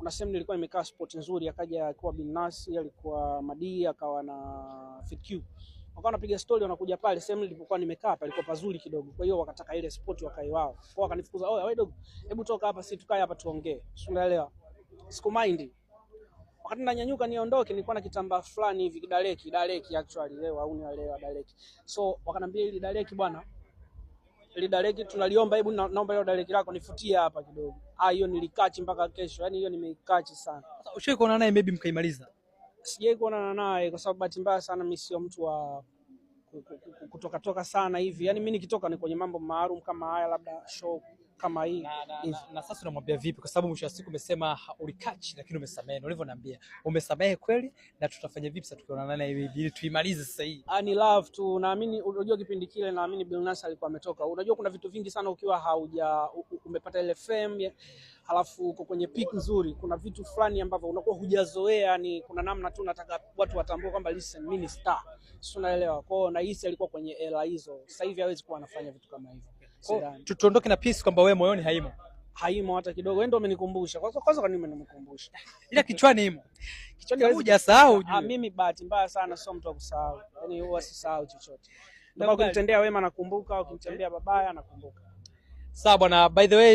kuna sehemu nilikuwa nimekaa spot nzuri, akaja alikuwa Binasi, alikuwa Madi, akawa na FitQ. Wakawa wanapiga story, wanakuja pale sehemu nilipokuwa nimekaa palikuwa pazuri kidogo. Kwa hiyo wakataka ile spot wakai wao. Kwa wakanifukuza, "Oya wewe dogo, hebu toka hapa, si tukae hapa tuongee." Unaelewa? Sikumind. Wakati nanyanyuka niondoke, nilikuwa na kitambaa fulani hivi daleki actually leo au ni leo daleki. So wakanambia ili daleki bwana, ili daleki tunaliomba, hebu naomba ile daleki lako nifutie hapa kidogo. Hiyo nilikachi mpaka kesho. Yaani hiyo nimeikachi sana. Sasa ushawahi kuonana naye maybe mkaimaliza? Sijawahi kuonana naye kwa sababu bahati mbaya sana mimi sio mtu wa kutoka sana hivi. Yaani mimi nikitoka ni kwenye mambo maalum kama haya, labda show kama hii. Na sasa unamwambia vipi? Kwa sababu mwisho wa siku umesema ulikachi lakini umesamehe. Ulivyoniambia umesamehe kweli, na tutafanya vipi sasa tukionana naye hivi ili tuimalize sasa hii? Ni love tu. Naamini unajua kipindi kile naamini Billnass alikuwa ametoka. Unajua kuna vitu vingi sana ukiwa umepata ile fame halafu uko kwenye peak nzuri, kuna vitu fulani ambavyo unakuwa hujazoea, ni kuna namna tu nataka watu watambue kwamba listen, mimi ni star. Sio, unaelewa? Kwa hiyo na hisi alikuwa kwenye era hizo. Sasa hivi hawezi kuwa anafanya vitu kama hivyo. Tuondoke na peace kwamba wewe moyoni haimo. Haimo hata kidogo. Wewe ndio umenikumbusha. Kwanza kwa nini umenikumbusha? Ila kichwani imo. Kichwani hujasahau. Mimi bahati mbaya sana sio mtu wa kusahau. Yaani huwa sisahau chochote. Ndio ukinitendea wema nakumbuka, ukinitendea babaya nakumbuka. Sawa bwana, by the way